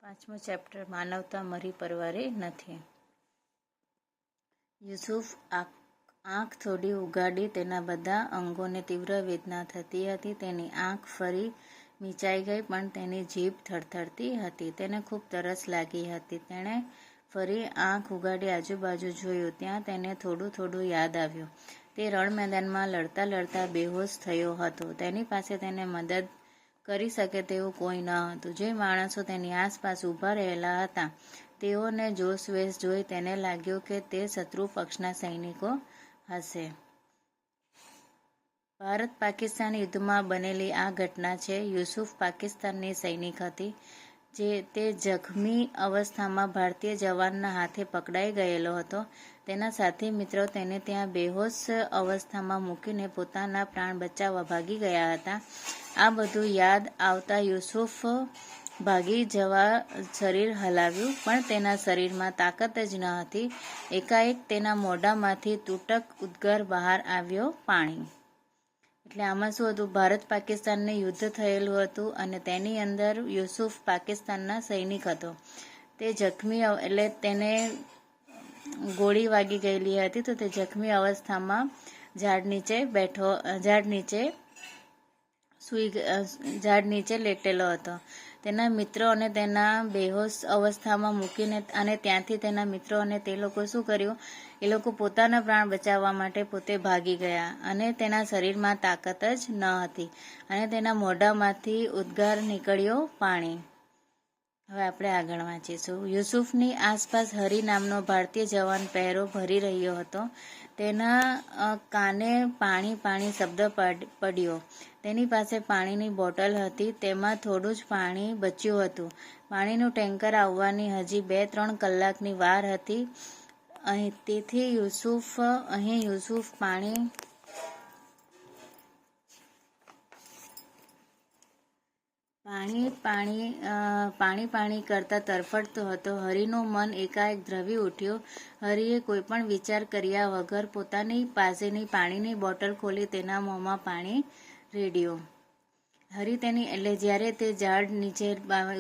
પાંચમું ચેપ્ટર માનવતા મરી પરવારે નથી. યુસુફ આંખ થોડી ઉઘાડી. તેના બધા અંગોને તીવ્ર વેદના થતી હતી. તેની આંખ ફરી મીચાઈ ગઈ, પણ તેની જીભ થરથરતી હતી. તેને ખૂબ તરસ લાગી હતી. તેણે ફરી આંખ ઉઘાડી આજુબાજુ જોયું. ત્યાં તેને થોડું થોડું યાદ આવ્યું. તે રણ મેદાનમાં લડતા લડતા બેહોશ થયો હતો. તેની પાસે તેને મદદ કરી શકે તેવું કોઈ ન હતું. જે માણસો તેની આસપાસ ઊભા રહેલા હતા તેઓને જોશવેશ જોઈ તેને લાગ્યું કે તે શત્રુ પક્ષના સૈનિકો હશે. ભારત પાકિસ્તાન યુદ્ધમાં બનેલી આ ઘટના છે. યુસુફ પાકિસ્તાનની સૈનિક હતી. તે જખમી અવસ્થામાં ભારતીય જવાનના હાથે પકડાઈ ગયેલો હતો. તેના સાથી મિત્રો તેને ત્યાં બેહોશ અવસ્થામાં મૂકીને પોતાના પ્રાણ બચાવવા ભાગી ગયા હતા. આ બધું યાદ આવતા યુસુફ ભાગી જવા શરીર હલાવ્યું, પણ તેના શરીરમાં તાકાત જ ન હતી. એકાએક તેના મોઢામાંથી તૂટક ઉદ્ગાર બહાર આવ્યો, પાણી. એટલે આમાં શું હતું? ભારત પાકિસ્તાનને યુદ્ધ થયેલું હતું અને તેની અંદર યુસુફ પાકિસ્તાનના સૈનિક હતો. તે જખમી એટલે તેને ગોળી વાગી ગયેલી હતી, તો તે જખમી અવસ્થામાં ઝાડ નીચે લેટેલો હતો. તેના મિત્રો અને તેના બેહોશ અવસ્થામાં મૂકીને અને ત્યાંથી તેના મિત્રો અને તે લોકો શું કર્યું? એ લોકો પોતાના પ્રાણ બચાવવા માટે પોતે ભાગી ગયા અને તેના શરીરમાં તાકાત જ ન હતી અને તેના મોઢામાંથી ઉદ્ગાર નીકળ્યો, પાણી. હવે આપણે આગળ વાંચીશું. યુસુફની આસપાસ હરી નામનો ભારતીય જવાન પહેરો ભરી રહ્યો હતો. તેના કાને પાણી શબ્દ પડ્યો. તેની પાસે પાણીની બોટલ હતી. તેમાં થોડું જ પાણી બચ્યું હતું. પાણીનું ટેન્કર આવવાની હજી 2-3 કલાકની વાર હતી. તેથી યુસુફ પાણી કરતા તરફડતો હતો. હરીનું મન એકાએક દ્રવી ઉઠ્યું. હરીએ કોઈ પણ વિચાર કર્યા વગર પોતાની પાસેની પાણીની બોટલ ખોલી તેના મોંમાં પાણી રેડ્યું. એટલે જ્યારે તે ઝાડ નીચે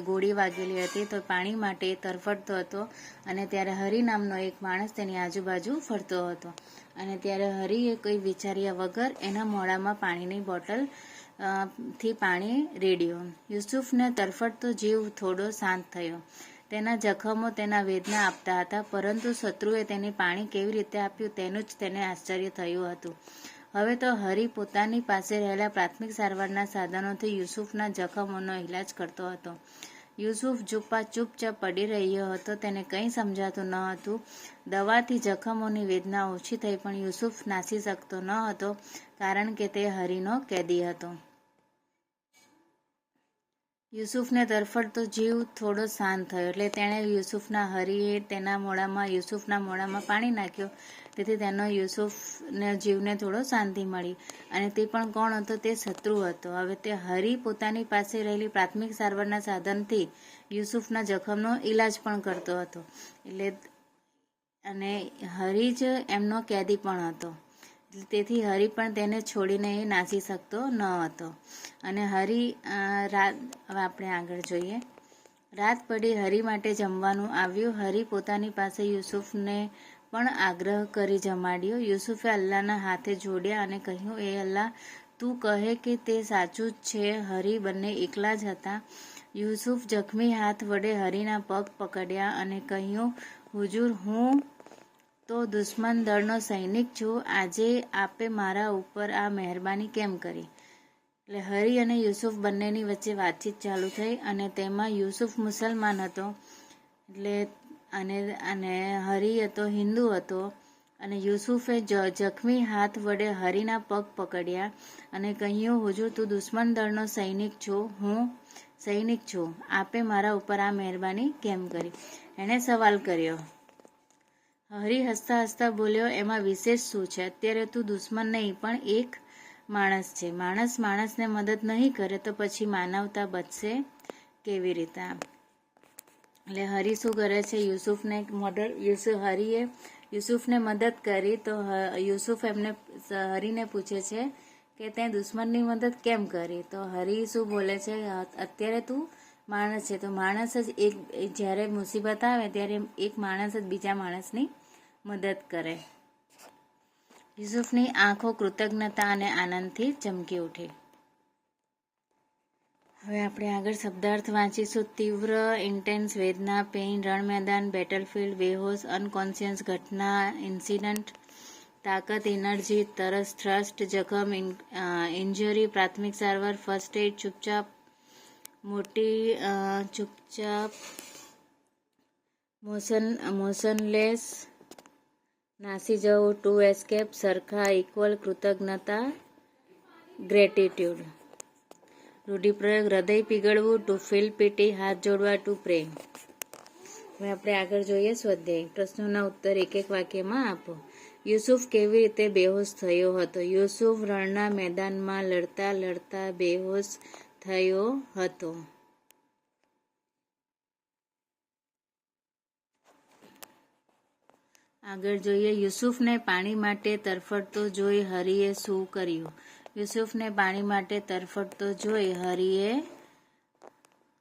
ગોળી વાગેલી હતી તો પાણી માટે તરફડતો હતો અને ત્યારે હરી નામનો એક માણસ તેની આજુબાજુ ફરતો હતો અને ત્યારે હરીએ કોઈ વિચાર્યા વગર એના મોઢામાં પાણીની બોટલ થી પાણી રેડ્યું. યુસુફને તરફડતો જીવ થોડો શાંત થયો. તેના જખમો તેના વેદના આપતા હતા, પરંતુ શત્રુએ તેને પાણી કેવી રીતે આપ્યું તેનું જ તેને આશ્ચર્ય થયું હતું. હવે તો હરી પોતાની પાસે રહેલા પ્રાથમિક સારવારના સાધનોથી યુસુફના જખમોનો ઇલાજ કરતો હતો. યુસુફ ચૂપચાપ પડી રહ્યો હતો. તેને કંઈ સમજાતું ન હતું. દવાથી જખમોની વેદના ઓછી થઈ, પણ યુસુફ નાસી શકતો ન હતો કારણ કે તે હરીનો કેદી હતો. યુસુફને તરફડતો જીવ થોડો શાંત થયો એટલે તેણે હરીએ યુસુફના મોઢામાં પાણી નાખ્યું. તેથી તેનો યુસુફના જીવને થોડો શાંતિ મળી અને તે પણ કોણ હતો? તે શત્રુ હતો. હવે તે હરી પોતાની પાસે રહેલી પ્રાથમિક સારવારના સાધનથી યુસુફના જખમનો ઇલાજ પણ કરતો હતો. અને હરી જ એમનો કેદી પણ હતો. તેથી હરી પણ તેને છોડીને નાસી શકતો ન હતો. અને હવે આપણે આગળ જોઈએ. રાત પડી. હરી માટે જમવાનું આવ્યું. હરી પોતાની પાસે યુસુફને પણ આગ્રહ કરી જમાડ્યો. યુસુફે અલ્લાહના હાથે જોડ્યા અને કહ્યું, એ અલ્લાહ, તું કહે કે તે સાચું જ છે. હરી બંને એકલા જ હતા. યુસુફ જખમી હાથ વડે હરીના પગ પકડ્યા અને કહ્યું, હુજુર, હું તો દુશ્મન દળનો સૈનિક છું. આજે આપે મારા ઉપર આ મહેરબાની કેમ કરી? એટલે હરી અને યુસુફ બંનેની વચ્ચે વાતચીત ચાલુ થઈ અને તેમાં યુસુફ મુસલમાન હતો અને હરી હતો હિન્દુ હતો. અને યુસુફે જખમી હાથ વડે હરીના પગ પકડ્યા અને કહ્યું, હુજુર, તું દુશ્મન દળનો સૈનિક છો. હું સૈનિક છું. આપે મારા ઉપર આ મહેરબાની કેમ કરી? એણે સવાલ કર્યો. હરી હસતા હસતા બોલ્યો, એમાં વિશેષ શું છે? અત્યારે તું દુશ્મન નહીં પણ એક માણસ છે. માણસને મદદ નહીં કરે તો પછી માનવતા બચશે કેવી રીતે? એટલે હરી શું કરે છે? હરીએ યુસુફને મદદ કરી તો યુસુફ હરીને પૂછે છે કે તે દુશ્મનની મદદ કેમ કરી? તો હરી શું બોલે છે? અત્યારે તું માણસ છે તો માણસ જ એક જ્યારે મુસીબત આવે ત્યારે એક માણસ જ બીજા માણસની મદદ કરે. યુસુફની આંખો કૃતજ્ઞતા અને આનંદથી ચમકી ઉઠી. હવે આપણે આગળ શબ્દાર્થ વાંચીશું. તીવ્ર, ઇન્ટેન્સ, વેદના, પેઇન, રણ મેદાન, બેટલફિલ્ડ, બેહોશ, અનકોન્શિયસ, ઘટના, ઇન્સિડન્ટ, તાકાત, એનર્જી, તરસ, થ્રસ્ટ, જખમ, ઇન્જરી, પ્રાથમિક સારવાર, ફર્સ્ટ એડ, ચૂપચાપ, મોશનલેસ, નાસી જવું, ટુ એસ્કેપ, સરખા, ઇક્વલ, કૃતજ્ઞતા, ગ્રેટિટ્યુડ. રૂઢિપ્રયોગ. હૃદય પીગળવું, ટુ ફીલ પીટી, હાથ જોડવા, ટુ પ્રે. હવે આપણે આગળ જોઈએ સ્વાધ્યાય. પ્રશ્નોના ઉત્તર એક એક વાક્યમાં આપો. યુસુફ કેવી રીતે બેહોશ થયો હતો? યુસુફ રણના મેદાનમાં લડતા લડતા બેહોશ થયો હતો. આગળ જોઈએ. યુસુફને પાણી માટે તરફડતો જોઈ હરીએ શું કર્યું? યુસુફને પાણી માટે તરફડતો જોઈ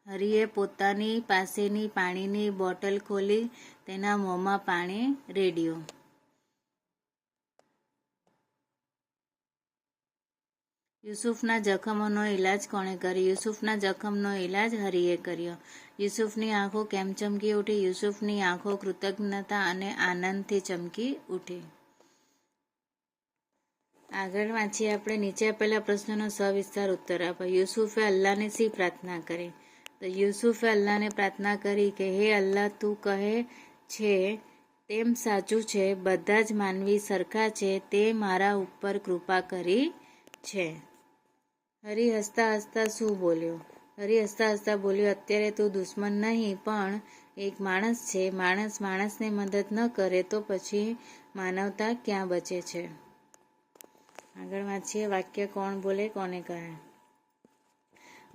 હરીએ પોતાની પાસેની પાણીની બોટલ ખોલી તેના મોંમાં પાણી રેડ્યું. યુસુફના જખમોનો ઇલાજ કોણે કર્યો? યુસુફના જખમનો ઇલાજ હરીએ કર્યો. યુસુફની આંખો કેમ ચમકી ઉઠી? યુસુફની આંખો કૃતજ્ઞતા અને આનંદથી ચમકી ઉઠી. આગળ વાંચીએ આપણે. નીચે આપેલા પ્રશ્નોનો સવિસ્તાર ઉત્તર આપો. યુસુફે અલ્લાહને શી પ્રાર્થના કરી? તો યુસુફે અલ્લાહને પ્રાર્થના કરી કે હે અલ્લાહ, તું કહે છે તેમ સાચું છે, બધા જ માનવી સરખા છે, તે મારા ઉપર કૃપા કરી છે. હરી હસતા હસતા શું બોલ્યો? હરી હસતા હસતા બોલ્યો, અત્યારે તું દુશ્મન નહીં પણ એક માણસ છે. માણસ માણસને મદદ ન કરે તો પછી માનવતા ક્યાં બચે છે? આગળ વાંચીએ. વાક્ય કોણ બોલે, કોને કહે?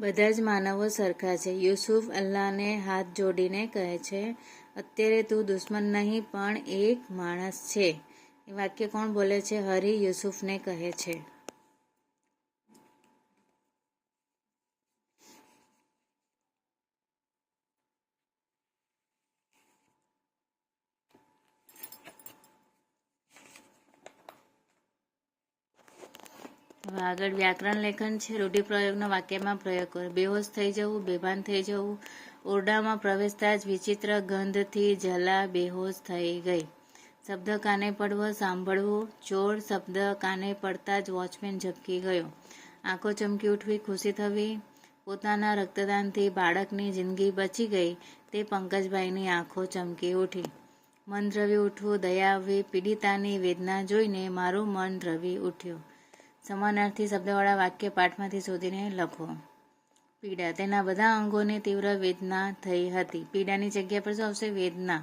બધા જ માનવો સરખા છે. યુસુફ અલ્લાહને હાથ જોડીને કહે છે, અત્યારે તું દુશ્મન નહીં પણ એક માણસ છે. એ વાક્ય કોણ બોલે છે? હરી યુસુફને કહે છે. હવે આગળ વ્યાકરણ લેખન છે. રૂઢિપ્રયોગનો વાક્યમાં પ્રયોગ કરો. બેહોશ થઈ જવું, બેભાન થઈ જવું. ઓરડામાં પ્રવેશતા જ વિચિત્ર ગંધથી જલા બેહોશ થઈ ગઈ. શબ્દ કાને પડવો, સાંભળવું. ચોર શબ્દ કાને પડતા જ વોચમેન ઝબકી ગયો. આંખો ચમકી ઉઠવી, ખુશી થવી. પોતાના રક્તદાનથી બાળકની જિંદગી બચી ગઈ તે પંકજભાઈની આંખો ચમકી ઉઠી. મન દ્રવી ઉઠવું, દયા આવવી. પીડિતાની વેદના જોઈને મારું મન દ્રવી ઉઠ્યું. સમાનાર્થી શબ્દવાળા વાક્ય પાઠમાંથી શોધીને લખો. પીડા. તેના બધા અંગોને તીવ્ર વેદના થઈ હતી. પીડાની જગ્યા પર શું આવશે? વેદના.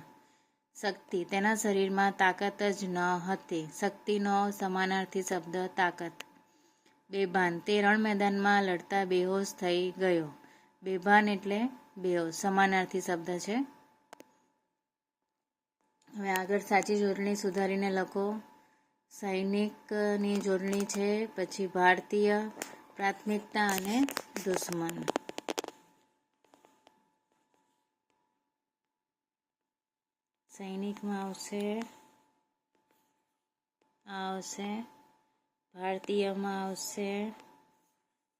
શક્તિ. તેના શરીરમાં તાકાત જ ન હતી. શક્તિનો સમાનાર્થી શબ્દ તાકાત. બેભાન. તે રણ મેદાનમાં લડતા બેહોશ થઈ ગયો. બેભાન એટલે બેહોશ. સમાનાર્થી શબ્દ છે. હવે આગળ સાચી જોડણી સુધારીને લખો. સૈનિકની જોડણી છે, પછી ભારતીય, પ્રાથમિકતા અને દુશ્મન. સૈનિકમાં આવશે ભારતીયમાં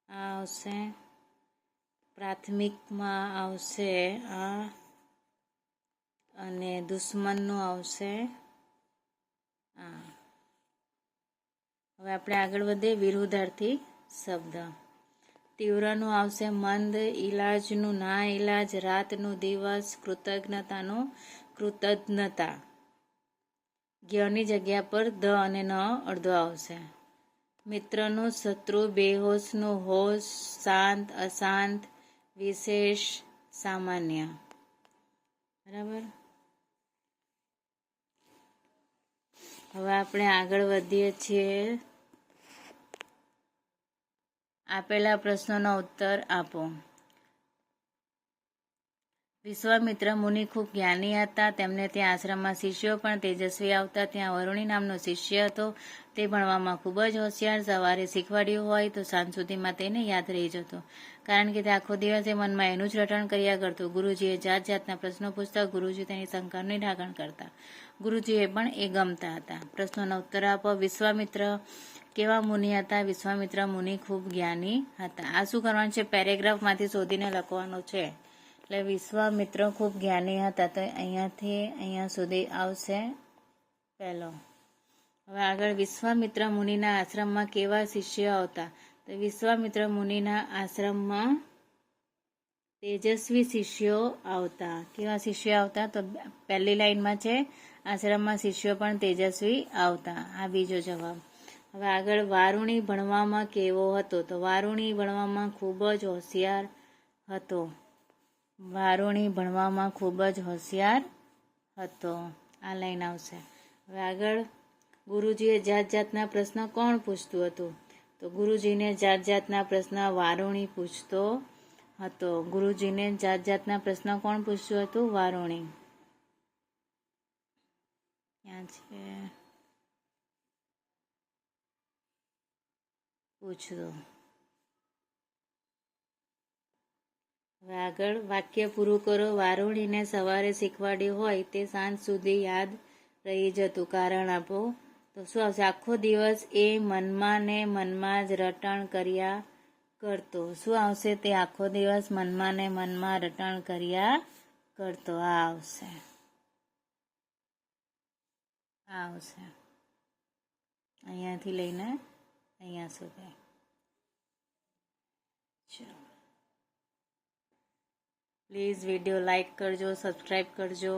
આવશે પ્રાથમિકમાં આવશે આ, અને દુશ્મનનું આવશે આ. હવે આપણે આગળ વધીએ. વિરુદ્ધાર્થી શબ્દ. તીવ્રનું આવશે મંદ, ઇલાજનું ના ઇલાજ, રાતનું દિવસ, કૃતજ્ઞતાનું કૃતજ્ઞતા. જ્ઞની જગ્યા પર ધ અને ન અડધો આવશે. મિત્રનું શત્રુ, બેહોશનું હોશ, શાંત, અશાંત, વિશેષ, સામાન્ય. બરાબર. હવે આપણે આગળ વધીએ છીએ. આપેલા પ્રશ્નોનો ઉત્તર આપો. વિશ્વામિત્ર મુનિ ખૂબ જ્ઞાની હતા. તેમને ત્યાં આશ્રમમાં શિષ્યો પણ તેજસ્વી આવતા. ત્યાં વરુણી નામનો શિષ્ય હતો. તે ભણવામાં ખૂબ જ હોશિયાર. સવારે શીખવાડ્યું હોય તો સાંજ સુધીમાં તેને યાદ રહી જતો. કારણ કે તે આખો દિવસ એ મનમાં એનું જ રટણ કર્યા કરતું. ગુરુજીએ જાત જાતના પ્રશ્નો પૂછતા. ગુરુજી તેની શંકાનું નિરાકરણ કરતા. ગુરુજીએ પણ એ ગમતા હતા. પ્રશ્નોના ઉત્તર આપો. વિશ્વામિત્ર કેવા મુનિ હતા? વિશ્વામિત્ર મુનિ ખૂબ જ્ઞાની હતા. આ શું કરવાનું છે? પેરેગ્રાફમાંથી શોધીને લખવાનું છે. એટલે વિશ્વામિત્ર ખૂબ જ્ઞાની હતા. તો અહીંયાથી અહીંયા સુધી આવશે પહેલો. હવે આગળ વિશ્વામિત્ર મુનિના આશ્રમમાં કેવા શિષ્ય આવતા? તો વિશ્વામિત્ર મુનિના આશ્રમમાં તેજસ્વી શિષ્યો આવતા. કેવા શિષ્યો આવતા? તો પહેલી લાઈનમાં છે આશ્રમમાં શિષ્યો પણ તેજસ્વી આવતા. આ બીજો જવાબ. હવે આગળ વારુણી ભણવામાં કેવો હતો? તો વારુણી ભણવામાં ખૂબ જ હોશિયાર હતો. વારુણી ભણવામાં ખૂબ જ હોશિયાર હતો. આ લાઈન આવશે. હવે આગળ ગુરુજીએ જાત જાતના પ્રશ્ન કોણ પૂછતું હતું? તો ગુરુજીને જાત જાતના પ્રશ્ન વારુણી પૂછતો હતો. ગુરુજીને જાત જાતના પ્રશ્ન કોણ પૂછતું હતું? વારુણી. ક્યાં છે? પૂછતો. હવે આગળ વાક્ય પૂરું કરો. વારુણીને સવારે શીખવાડ્યું હોય તે સાંજ સુધી યાદ રહી જતું. કારણ આપો. તો શું આવશે? આખો દિવસ એ મનમાં ને મનમાં જ રટણ કર્યા કરતો. શું આવશે? તે આખો દિવસ મનમાં ને મનમાં રટણ કર્યા કરતો. આ આવશે. આ આવશે અહીંયાથી લઈને અહીંયા સુધી. ચલો, પ્લીઝ વિડીયો લાઈક કરજો, સબસ્ક્રાઈબ કરજો.